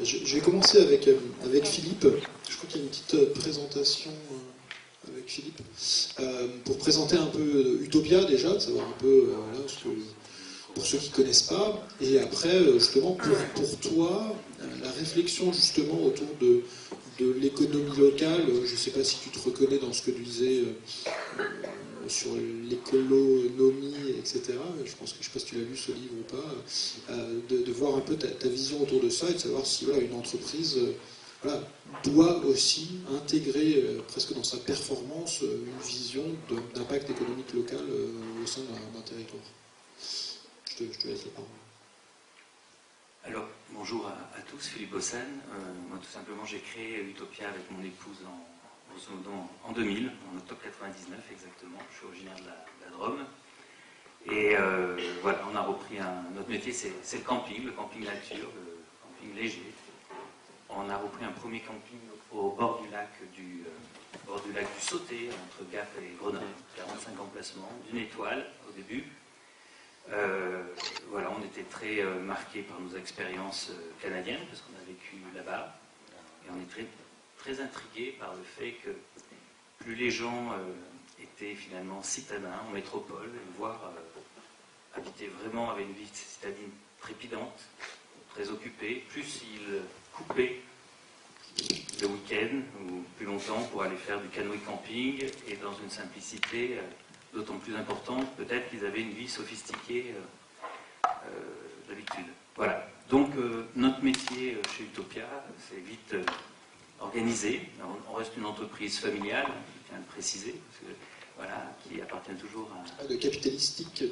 Je vais commencer avec Philippe. Je crois qu'il y a une petite présentation avec Philippe pour présenter un peu Utopia déjà, de savoir un peu voilà, pour ceux qui ne connaissent pas, et après justement pour toi la réflexion justement autour de l'économie locale. Je ne sais pas si tu te reconnais dans ce que tu disais sur l'économie, etc. Je ne sais pas si tu l'as lu ce livre ou pas, de voir un peu ta vision autour de ça et de savoir si voilà, une entreprise voilà, doit aussi intégrer presque dans sa performance une vision d'impact économique local au sein d'un territoire. Je te laisse la parole. Alors, bonjour à tous, Philippe Bossane. Moi, tout simplement, j'ai créé Utopia avec mon épouse en 2000, en octobre 99 exactement. Je suis originaire de la Drôme. Et voilà, on a repris notre métier, c'est le camping nature, le camping léger. On a repris un premier camping au bord du lac du Sauté, entre Gap et Grenoble, 45 emplacements, d'une étoile au début. Voilà, on était très marqués par nos expériences canadiennes, parce qu'on a vécu là-bas, et on est très, très intrigués par le fait que plus les gens étaient finalement citadins en métropole, voire habitaient vraiment avec une vie citadine trépidante, très occupée, plus ils coupaient le week-end ou plus longtemps pour aller faire du canoë camping et dans une simplicité d'autant plus importante, peut-être qu'ils avaient une vie sophistiquée d'habitude. Voilà. Donc notre métier chez Utopia, c'est vite organisé. On reste une entreprise familiale, je tiens à le préciser, parce que, voilà, qui appartient toujours à... Pas de capitalistique,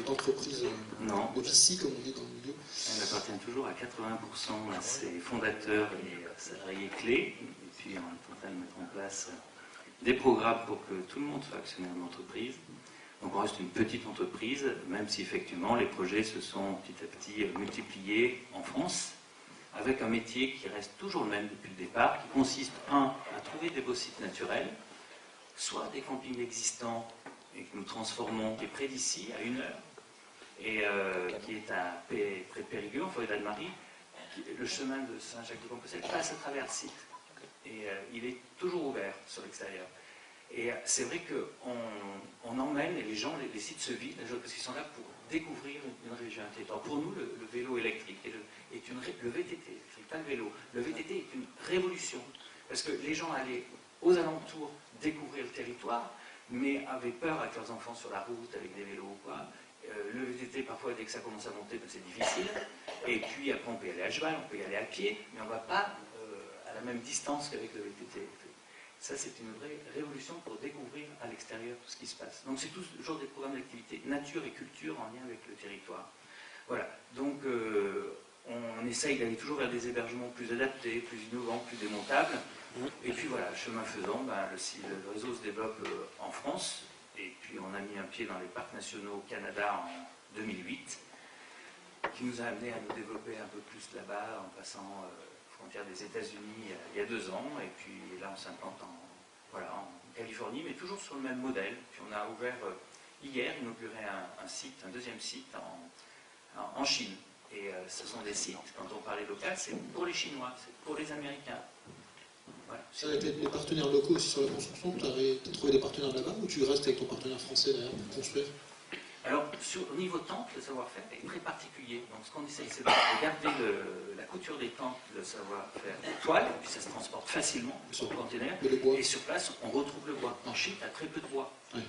d'entreprise de VC, comme on dit dans le milieu. Elle appartient toujours à 80% à ses fondateurs et salariés clés, et puis on est en train de mettre en place des programmes pour que tout le monde soit actionnaire de l'entreprise. Donc on reste une petite entreprise, même si effectivement les projets se sont petit à petit multipliés en France, avec un métier qui reste toujours le même depuis le départ, qui consiste, à trouver des beaux sites naturels, soit des campings existants et que nous transformons, qui est près d'ici, à 1 heure, et qui est à près de Périgueux, en forêt d'Almarie. Le chemin de Saint-Jacques-de-Compostelle passe à travers le site, et il est toujours ouvert sur l'extérieur. Et c'est vrai qu'on emmène, et les gens, les sites se vident, parce qu'ils sont là pour découvrir une région, un territoire. Pour nous, le vélo électrique le VTT, c'est pas le vélo, le VTT est une révolution, parce que les gens allaient aux alentours découvrir le territoire, mais avaient peur avec leurs enfants sur la route, avec des vélos ou quoi. Le VTT, parfois, dès que ça commence à monter, ben, c'est difficile. Et puis, après, on peut y aller à cheval, on peut y aller à pied, mais on ne va pas à la même distance qu'avec le VTT. Ça, c'est une vraie révolution pour découvrir à l'extérieur tout ce qui se passe. Donc, c'est toujours des programmes d'activité nature et culture en lien avec le territoire. Voilà. Donc, on essaye d'aller toujours vers des hébergements plus adaptés, plus innovants, plus démontables. Et puis voilà, chemin faisant, ben, le réseau se développe en France. Et puis on a mis un pied dans les parcs nationaux au Canada en 2008, qui nous a amené à nous développer un peu plus là-bas, en passant frontière des États-Unis il y a 2 ans. Et puis là, on s'implante en Californie, mais toujours sur le même modèle. Puis on a ouvert hier, inauguré un deuxième site en Chine. Et ce sont des sites, quand on parlait local, c'est pour les Chinois, c'est pour les Américains. Voilà. Avec les partenaires locaux aussi sur la construction, tu as trouvé des partenaires là-bas ou tu restes avec ton partenaire français derrière pour construire? Alors, au niveau tente, le savoir-faire est très particulier. Donc, ce qu'on essaye, c'est de garder la couture des tentes, le savoir-faire toile, puis ça se transporte facilement sur le conteneur. Et sur place, on retrouve le bois. En Chine, tu as très peu de bois. Oui.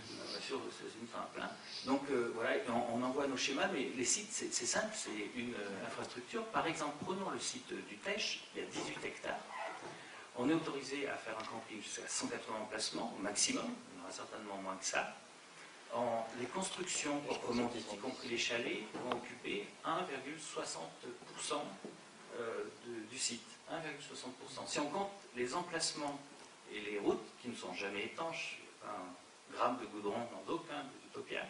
Sur une fin plein. Donc, voilà, on envoie nos schémas, mais les sites, c'est simple, c'est une infrastructure. Par exemple, prenons le site du Tèche, il y a 18 hectares. On est autorisé à faire un camping jusqu'à 180 emplacements au maximum, il y en aura certainement moins que ça. Les constructions, proprement dites, y compris les chalets, vont occuper 1,60% du site. 1,60%. Si on compte les emplacements et les routes, qui ne sont jamais étanches, pas un gramme de goudron dans aucun Utopia,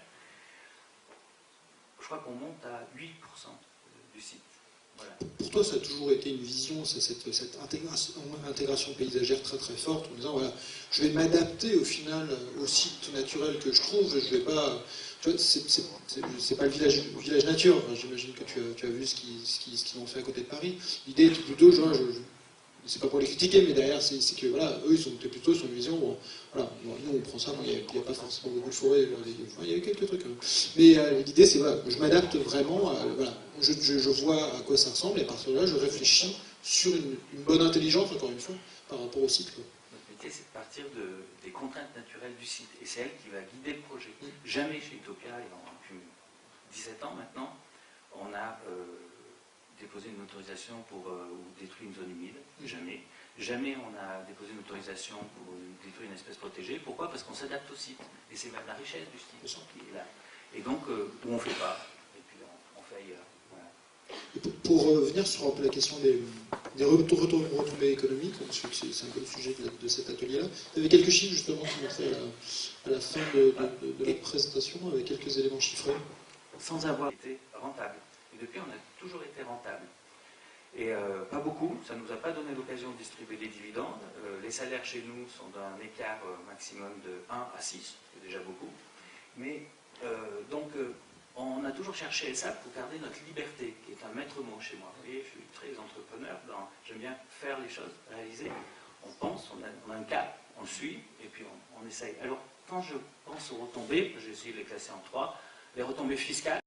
je crois qu'on monte à 8% du site. Voilà. Pour toi, ça a toujours été une vision, cette intégration paysagère très très forte, en disant voilà, je vais m'adapter au final au site naturel que je trouve, je ne vais pas tu vois, c'est pas le village nature. Enfin, j'imagine que tu as vu ce qu'ils ont fait à côté de Paris. L'idée est plutôt, genre, c'est pas pour les critiquer, mais derrière, c'est que voilà, eux, ils sont plutôt sur une vision. Bon, voilà, nous, on prend ça. Il n'y a pas forcément beaucoup de forêts. Il y a quelques trucs. Mais l'idée, c'est voilà, je m'adapte vraiment. Voilà, je vois à quoi ça ressemble, et à partir de là, je réfléchis sur une bonne intelligence, encore une fois, par rapport au site. Notre métier, c'est de partir des contraintes naturelles du site, et c'est elle qui va guider le projet. Jamais chez Utopia, et depuis 17 ans maintenant, on a déposer une autorisation pour détruire une zone humide, jamais. Jamais on a déposé une autorisation pour détruire une espèce protégée. Pourquoi? Parce qu'on s'adapte au site. Et c'est même la richesse du site qui est là. Et donc, où on ne fait pas, et puis on fait ailleurs. Voilà. Et pour revenir sur un peu la question des retombées économiques, parce que c'est un peu le sujet de cet atelier-là, il y avait quelques chiffres justement qui montraient à la fin de la présentation, avec quelques éléments chiffrés. Sans avoir été rentable. Et depuis, on a toujours été rentable. Et pas beaucoup, ça ne nous a pas donné l'occasion de distribuer des dividendes. Les salaires chez nous sont d'un écart maximum de 1 à 6, c'est déjà beaucoup. Mais donc, on a toujours cherché ça pour garder notre liberté, qui est un maître mot chez moi. Vous voyez, je suis très entrepreneur, j'aime bien faire les choses, réaliser. On pense, on a un cap, on le suit, et puis on essaye. Alors, quand je pense aux retombées, j'ai essayé de les classer en 3, les retombées fiscales,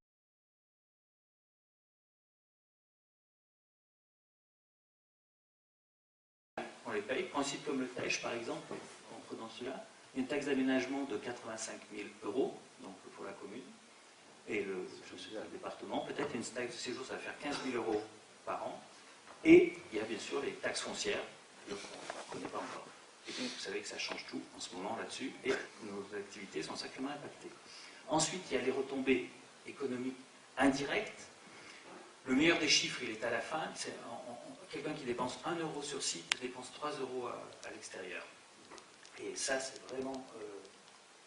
on les paye. En site comme le Tèche, par exemple, en prenant celui-là, une taxe d'aménagement de 85 000 €, donc pour la commune, et je suis à le département, peut-être une taxe de séjour, ça va faire 15 000 € par an, et il y a bien sûr les taxes foncières, qu'on ne connaît pas encore. Et puis vous savez que ça change tout en ce moment là-dessus, et nos activités sont sacrément impactées. Ensuite, il y a les retombées économiques indirectes. Le meilleur des chiffres, il est à la fin. Quelqu'un qui dépense 1 € sur site dépense 3 € à l'extérieur. Et ça, c'est vraiment...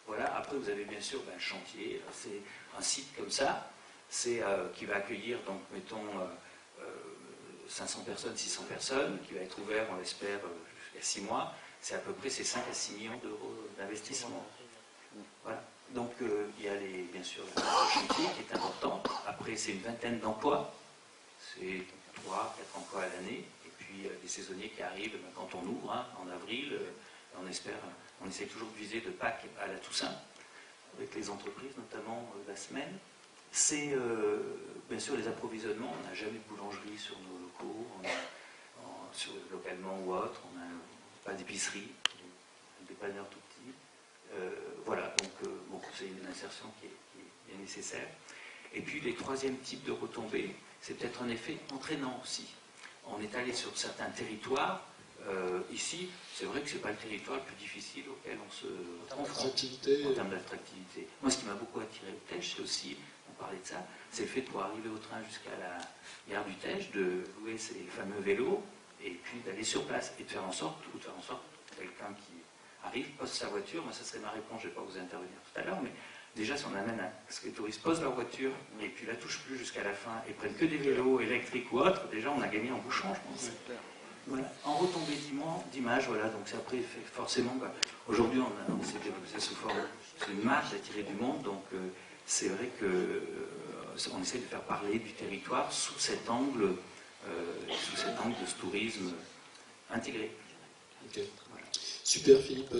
voilà. Après, vous avez bien sûr le chantier. C'est un site comme ça, qui va accueillir, donc, mettons, 500 personnes, 600 personnes, qui va être ouvert, on l'espère, jusqu'à 6 mois. C'est à peu près 5 à 6 millions d'euros d'investissement. Voilà. Donc, il y a bien sûr le chantier qui est important. Après, c'est une vingtaine d'emplois. C'est 3, 4 emplois à l'année, et puis les saisonniers qui arrivent quand on ouvre, en avril, on essaie toujours de viser de Pâques à la Toussaint, avec les entreprises, notamment la semaine. C'est bien sûr les approvisionnements, on n'a jamais de boulangerie sur nos locaux, localement ou autre, on n'a pas d'épicerie, un dépanneur tout petit. Voilà, donc bon, c'est une insertion qui est bien nécessaire. Et puis les troisièmes types de retombées, c'est peut-être un effet entraînant aussi. On est allé sur certains territoires. Ici, c'est vrai que ce n'est pas le territoire le plus difficile auquel on se confronte en termes d'attractivité. Moi, ce qui m'a beaucoup attiré au Tèche, c'est aussi, on parlait de ça, c'est le fait de pouvoir arriver au train jusqu'à la gare du Tèche, de louer ces fameux vélos, et puis d'aller sur place, et de faire en sorte que quelqu'un qui arrive, pose sa voiture. Moi, ça serait ma réponse, je ne vais pas vous intervenir tout à l'heure, mais déjà, si on amène parce que les touristes posent leur voiture et puis la touchent plus jusqu'à la fin et prennent que des vélos électriques ou autres, déjà on a gagné en bouchon, je pense. Voilà. En retombée d'image, voilà, donc c'est après forcément, aujourd'hui on essaie de développer ça sous forme, c'est une marge d'attirer du monde, donc c'est vrai qu'on essaie de faire parler du territoire sous cet angle de ce tourisme intégré. Okay. Voilà. Super Philippe,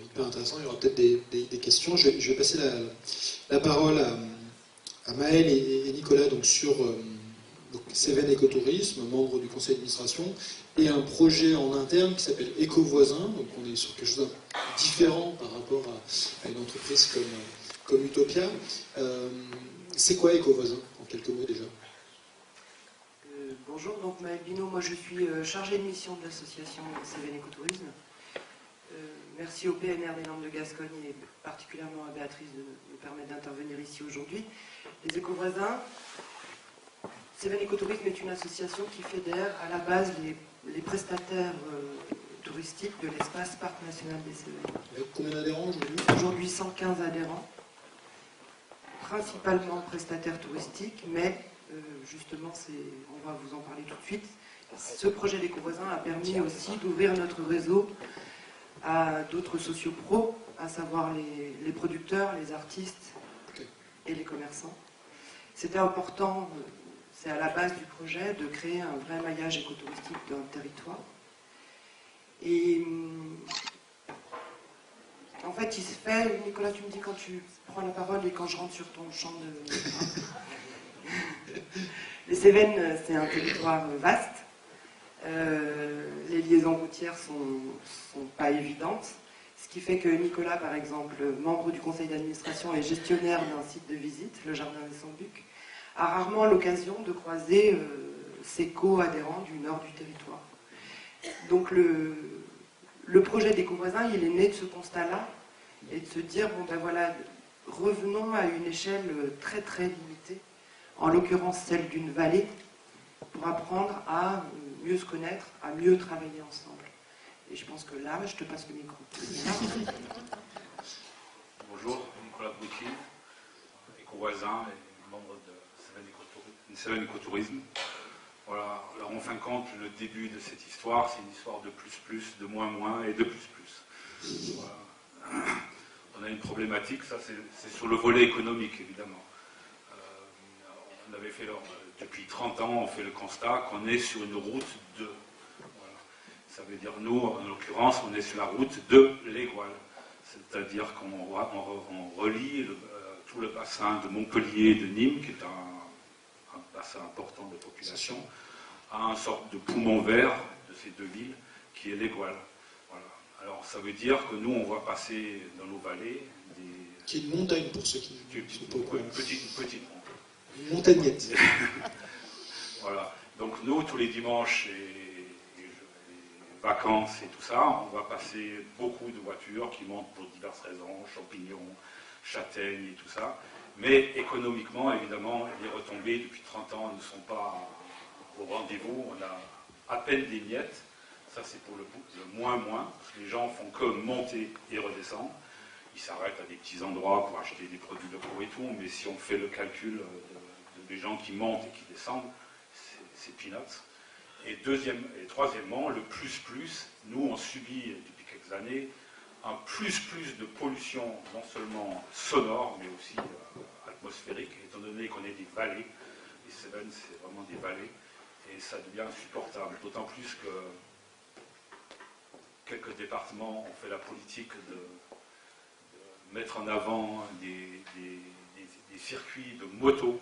hyper intéressant. Il y aura peut-être des questions. Je vais passer la parole à Maël et Nicolas donc, sur Cévennes Écotourisme, membre du conseil d'administration, et un projet en interne qui s'appelle Écovoisin. Donc on est sur quelque chose de différent par rapport à une entreprise comme Utopia. C'est quoi Écovoisin, en quelques mots déjà? Bonjour, donc Maël Binot, moi je suis chargé de mission de l'association Cévennes Écotourisme. Merci au PNR des Landes de Gascogne et particulièrement à Béatrice de nous permettre d'intervenir ici aujourd'hui. Les Écovoisins, Cévennes Écotourisme est une association qui fédère à la base les prestataires touristiques de l'espace Parc National des Cévennes. Avec combien d'adhérents aujourd'hui? Aujourd'hui 115 adhérents, principalement prestataires touristiques, mais justement, on va vous en parler tout de suite. Ce projet d'Écovoisin a permis aussi d'ouvrir notre réseau à d'autres sociopros, à savoir les producteurs, les artistes, et les commerçants. C'était important, c'est à la base du projet, de créer un vrai maillage écotouristique dans le territoire. Et en fait, il se fait, Nicolas, tu me dis quand tu prends la parole et quand je rentre sur ton champ de... Les Cévennes, c'est un territoire vaste. Les liaisons routières sont pas évidentes. Ce qui fait que Nicolas, par exemple, membre du conseil d'administration et gestionnaire d'un site de visite, le Jardin des Sambucs, a rarement l'occasion de croiser ses co-adhérents du nord du territoire. Donc le projet d'Écovoisins, il est né de ce constat-là et de se dire, bon ben voilà, revenons à une échelle très très limitée, en l'occurrence celle d'une vallée, pour apprendre à mieux se connaître, à mieux travailler ensemble. Et je pense que là, je te passe le micro. Bonjour, Nicolas Bouty, éco-voisin et membre de Cévennes Écotourisme. Voilà, alors en fin de compte, le début de cette histoire, c'est une histoire de plus, de moins et de plus. Voilà. On a une problématique, ça c'est sur le volet économique évidemment. On avait fait, depuis 30 ans, on fait le constat qu'on est sur une route de... Voilà. Ça veut dire, nous, en l'occurrence, on est sur la route de l'Égoile. C'est-à-dire qu'on relie tout le bassin de Montpellier et de Nîmes, qui est un bassin important de population, à une sorte de poumon vert de ces deux villes, qui est l'Égoile. Voilà. Alors, ça veut dire que nous, on va passer dans nos vallées des... Qui est une montagne, pour ceux qui ne sont pas au courant. Une petite montagne. Une montagnette. Voilà. Donc nous, tous les dimanches et vacances et tout ça, on va passer beaucoup de voitures qui montent pour diverses raisons, champignons, châtaignes et tout ça. Mais économiquement, évidemment, les retombées depuis 30 ans ne sont pas au rendez-vous. On a à peine des miettes. Ça, c'est pour le moins. Parce que les gens font que monter et redescendre. Ils s'arrêtent à des petits endroits pour acheter des produits locaux et tout. Mais si on fait le calcul des gens qui montent et qui descendent, c'est peanuts. Et troisièmement, le plus, nous on subit depuis quelques années un plus de pollution, non seulement sonore, mais aussi atmosphérique, étant donné qu'on est des vallées. Les Cévennes, c'est vraiment des vallées, et ça devient insupportable. D'autant plus que quelques départements ont fait la politique de mettre en avant des circuits de moto,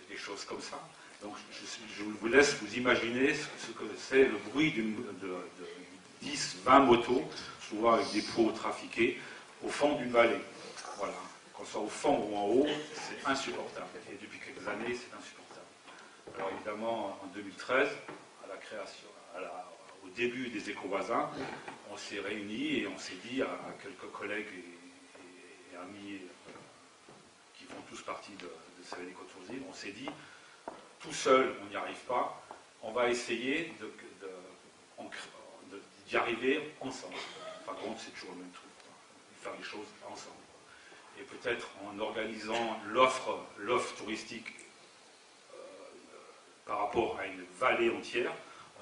des choses comme ça. Donc je vous laisse vous imaginer ce que c'est le bruit de 10-20 motos, souvent avec des pots trafiqués, au fond d'une vallée. Voilà. Qu'on soit au fond ou en haut, c'est insupportable. Et depuis quelques années, c'est insupportable. Alors évidemment, en 2013, à la création, au début des Écovoisins, on s'est réunis et on s'est dit à quelques collègues et amis qui font tous partie de Cévennes Écotourisme, on s'est dit, tout seul, on n'y arrive pas, on va essayer d'y arriver ensemble. Par contre, c'est toujours le même truc, faire les choses ensemble. Et peut-être en organisant l'offre touristique par rapport à une vallée entière,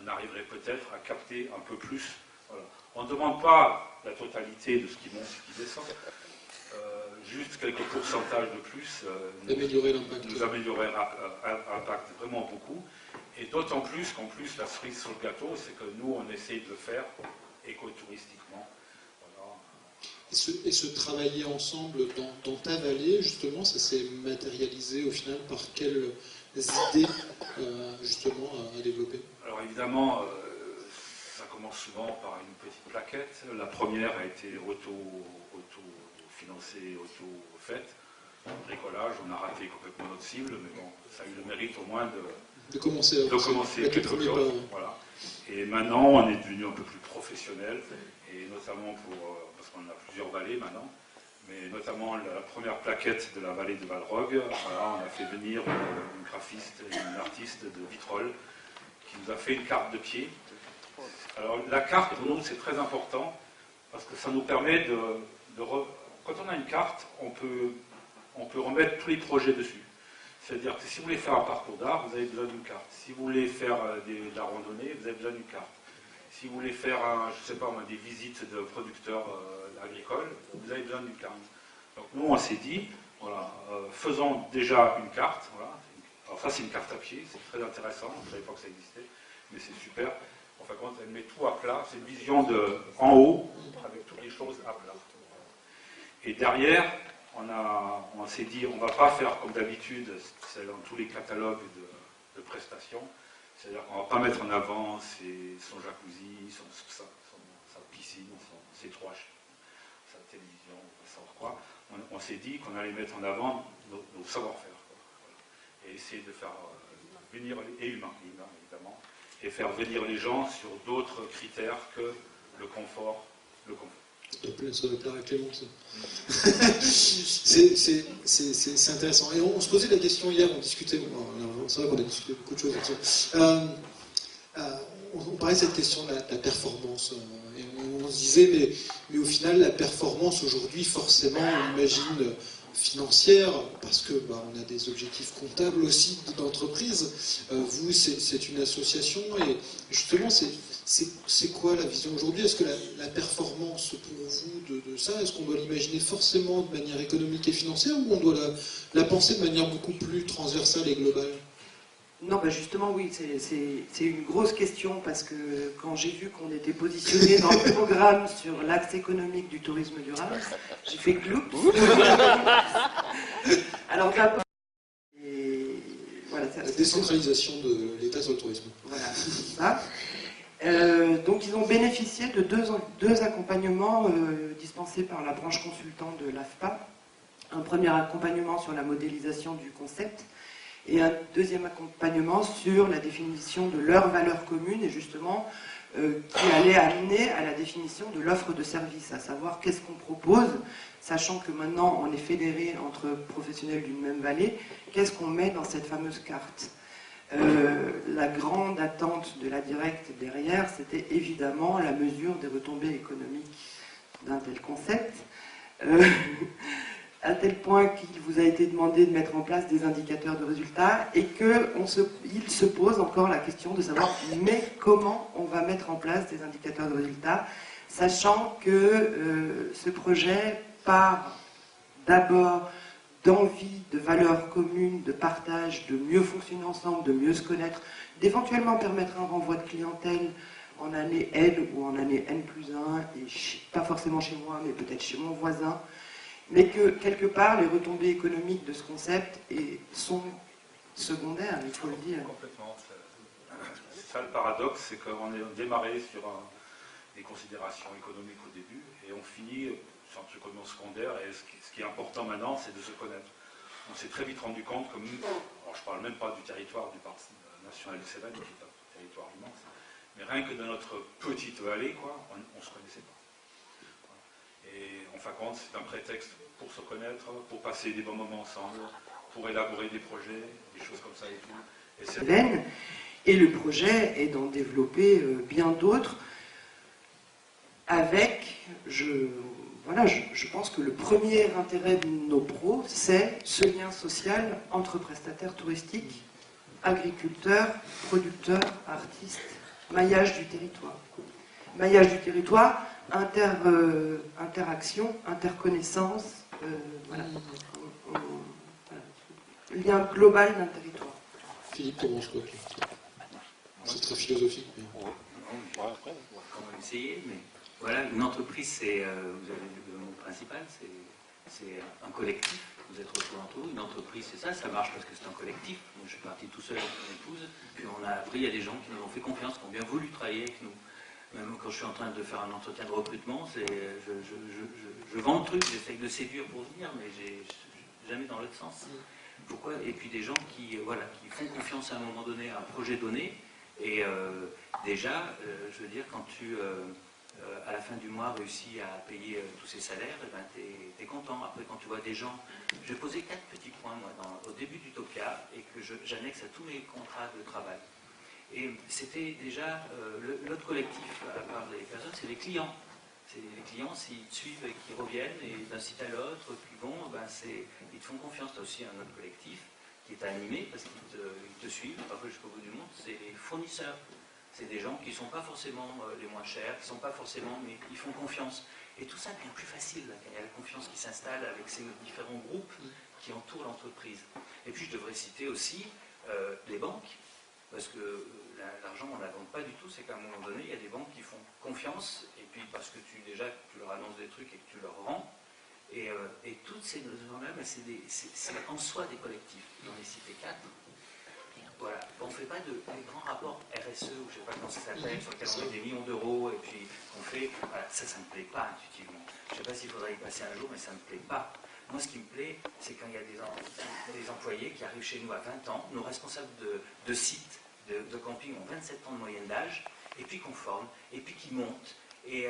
on arriverait peut-être à capter un peu plus. Voilà. On ne demande pas la totalité de ce qui monte et qui descend. Juste quelques pourcentages de plus nous améliorerait l'impact vraiment beaucoup. Et d'autant plus qu'en plus, la cerise sur le gâteau, c'est que nous, on essaye de le faire écotouristiquement. Voilà. Et se travailler ensemble dans ta vallée, justement, ça s'est matérialisé au final par quelles idées, justement, à développer? Alors évidemment, ça commence souvent par une petite plaquette. La première a été auto-financée, auto-faite. Bricolage, on a raté complètement notre cible, mais bon, ça a eu le mérite au moins de commencer quelque chose. Voilà. Et maintenant, on est devenu un peu plus professionnel, et notamment parce qu'on a plusieurs vallées maintenant, mais notamment la première plaquette de la vallée de Valrogue, voilà, on a fait venir une graphiste et une artiste de Vitrolles qui nous a fait une carte de pied. Alors la carte, pour nous, c'est très important, parce que ça nous permet quand on a une carte, on peut remettre tous les projets dessus. C'est-à-dire que si vous voulez faire un parcours d'art, vous avez besoin d'une carte. Si vous voulez faire de la randonnée, vous avez besoin d'une carte. Si vous voulez faire, je sais pas, des visites de producteurs agricoles, vous avez besoin d'une carte. Donc nous, on s'est dit, Voilà, faisons déjà une carte. Voilà. Alors ça, c'est une carte à pied, c'est très intéressant. Je ne savais pas que ça existait, mais c'est super. En fin de compte, elle met tout à plat. C'est une vision de en haut, avec toutes les choses à plat. Et derrière, on s'est dit, on ne va pas faire comme d'habitude, c'est dans tous les catalogues de prestations. C'est-à-dire qu'on ne va pas mettre en avant son jacuzzi, sa piscine, ses trois chiens, sa télévision, on va savoir quoi. On s'est dit qu'on allait mettre en avant nos savoir-faire. Et essayer de faire venir, et humains évidemment, et faire venir les gens sur d'autres critères que le confort. Ça doit plaire à Clément, ça. C'est intéressant. Et on se posait la question hier, on discutait, c'est vrai qu'on a discuté beaucoup de choses là-dessus. On parlait de cette question de la performance. Et on se disait, mais au final, la performance aujourd'hui, forcément, on imagine financière, parce que on a des objectifs comptables aussi d'entreprise. Vous, c'est une association, et justement, c'est quoi la vision aujourd'hui? Est-ce que la performance pour vous de ça, est-ce qu'on doit l'imaginer forcément de manière économique et financière, ou on doit la penser de manière beaucoup plus transversale et globale? Non, justement, oui, c'est une grosse question, parce que quand j'ai vu qu'on était positionné dans le programme sur l'axe économique du tourisme durable, j'ai fait gloup. Alors d'abord, voilà, la décentralisation de l'État sur le tourisme. Voilà, c'est ça. Donc ils ont bénéficié de deux accompagnements dispensés par la branche consultante de l'AFPA. Un premier accompagnement sur la modélisation du concept, et un deuxième accompagnement sur la définition de leurs valeurs communes, et justement qui allait amener à la définition de l'offre de service, à savoir qu'est-ce qu'on propose, sachant que maintenant on est fédéré entre professionnels d'une même vallée, qu'est-ce qu'on met dans cette fameuse carte. La grande attente de la directe derrière, c'était évidemment la mesure des retombées économiques d'un tel concept. À tel point qu'il vous a été demandé de mettre en place des indicateurs de résultats, et qu'il se pose encore la question de savoir mais comment on va mettre en place des indicateurs de résultats, sachant que ce projet part d'abord d'envie, de valeurs communes, de partage, de mieux fonctionner ensemble, de mieux se connaître, d'éventuellement permettre un renvoi de clientèle en année N ou en année N+1, et pas forcément chez moi, mais peut-être chez mon voisin, mais que, quelque part, les retombées économiques de ce concept sont secondaires, il faut le dire. Complètement. C'est ça le paradoxe, c'est qu'on est démarré sur des considérations économiques au début, et on finit sur un truc secondaire, et ce qui est important maintenant, c'est de se connaître. On s'est très vite rendu compte que, alors je ne parle même pas du territoire du parc national des Cévennes, qui est un territoire immense, mais rien que dans notre petite vallée, on ne se connaissait pas. Et en fin de compte, c'est un prétexte pour se connaître, pour passer des bons moments ensemble, pour élaborer des projets, des choses comme ça et tout. Et le projet est d'en développer bien d'autres, avec, je pense que le premier intérêt de nos pros, c'est ce lien social entre prestataires touristiques, agriculteurs, producteurs, artistes, maillage du territoire. Maillage du territoire, interaction, interconnaissance, voilà. Lien global d'un territoire. Philippe, comment je crois que c'est très philosophique. Mais... On va quand même essayer, mais voilà, une entreprise, vous avez vu le mot principal, c'est un collectif. Vous êtes retrouvés entre vous. Une entreprise, c'est ça marche parce que c'est un collectif. Moi, je suis parti tout seul avec mon épouse, puis après, il y a des gens qui nous ont fait confiance, qui ont bien voulu travailler avec nous. Même quand je suis en train de faire un entretien de recrutement, je vends le truc, j'essaye de séduire pour venir, mais jamais dans l'autre sens. Pourquoi? Et puis des gens qui font confiance à un moment donné à un projet donné, et déjà, je veux dire, quand tu, à la fin du mois, réussis à payer tous ces salaires, tu es content. Après, quand tu vois des gens, je vais poser 4 petits points, moi, au début d'Utopia, et que j'annexe à tous mes contrats de travail. Et c'était déjà l'autre collectif, à part les personnes, c'est les clients. C'est les clients, s'ils te suivent et qu'ils reviennent, et d'un site à l'autre, qu'ils vont, ils te font confiance. Tu as aussi un autre collectif qui est animé parce qu'ils te suivent, parfois jusqu'au bout du monde, c'est les fournisseurs. C'est des gens qui ne sont pas forcément les moins chers, qui ne sont pas forcément, mais ils font confiance. Et tout ça devient plus facile, là, quand il y a la confiance qui s'installe avec ces différents groupes, qui entourent l'entreprise. Et puis je devrais citer aussi les banques, parce que l'argent on ne l'invente pas du tout, c'est qu'à un moment donné il y a des banques qui font confiance, et puis parce que tu leur annonces des trucs et que tu leur rends, et toutes ces notions-là, c'est en soi des collectifs. J'en ai cité 4. Voilà. On ne fait pas des grands rapports RSE, ou je ne sais pas comment ça s'appelle, sur lesquels on met des millions d'euros, et puis on fait... Voilà, ça ne me plaît pas intuitivement. Je ne sais pas s'il faudrait y passer un jour, mais ça ne me plaît pas. Moi, ce qui me plaît, c'est quand il y a des employés qui arrivent chez nous à 20 ans, nos responsables de sites de camping ont 27 ans de moyenne d'âge, et puis qu'on forme, et puis qui montent. Et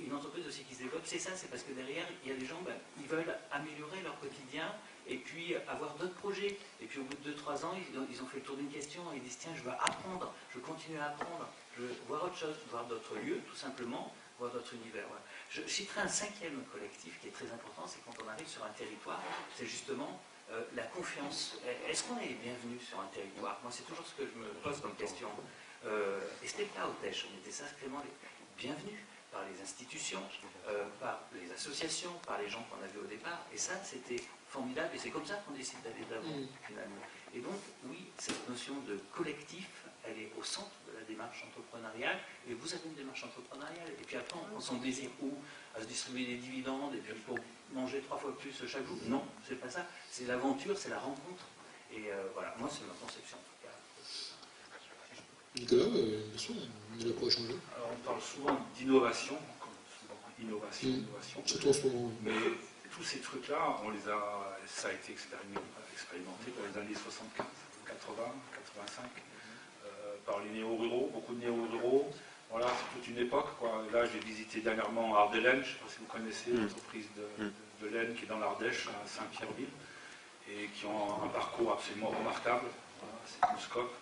une entreprise aussi qui se développe, c'est ça, c'est parce que derrière, il y a des gens, ils veulent améliorer leur quotidien, et puis avoir d'autres projets. Et puis au bout de 2-3 ans, ils ont fait le tour d'une question, et ils disent, tiens, je veux apprendre, je veux continuer à apprendre, je veux voir autre chose, voir d'autres lieux, tout simplement, voir d'autres univers. Voilà. Je citerai un 5e collectif qui est très important, c'est quand on arrive sur un territoire, c'est justement la confiance. Est-ce qu'on est bienvenu sur un territoire? Moi, c'est toujours ce que je me pose comme question. Et c'était le cas au Tèche, on était sacrément bienvenus par les institutions, par les associations, par les gens qu'on avait au départ, et ça, c'était formidable, et c'est comme ça qu'on décide d'aller d'avant, finalement. Et donc, oui, cette notion de collectif, elle est au centre de la démarche entrepreneuriale, et vous avez une démarche entrepreneuriale, et puis après, on s'en désire où? À se distribuer des dividendes, et puis pour manger 3 fois plus chaque jour? Non, c'est pas ça, c'est l'aventure, c'est la rencontre, et voilà, moi, c'est ma conception, en tout cas. Nicolas, bien sûr, on est là pour échanger. Alors, on parle souvent d'innovation, innovation. Surtout en ce moment. Mais tous ces trucs-là, ça a été expérimenté dans les années 75, 80, 85, par les néo-ruraux, beaucoup de néo-ruraux. Voilà, c'est toute une époque, quoi. Là, j'ai visité dernièrement Ardelaine, je ne sais pas si vous connaissez l'entreprise de laine qui est dans l'Ardèche, à Saint-Pierreville, et qui ont un parcours absolument remarquable. Voilà, c'est une scope.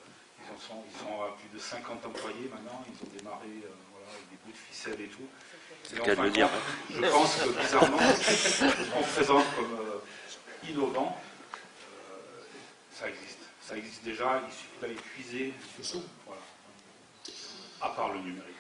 Ils sont à plus de 50 employés maintenant, ils ont démarré avec des bouts de ficelle et tout. Et enfin, je pense que bizarrement, on présente comme innovant, ça existe. Ça existe déjà, il suffit d'aller puiser, voilà. À part le numérique.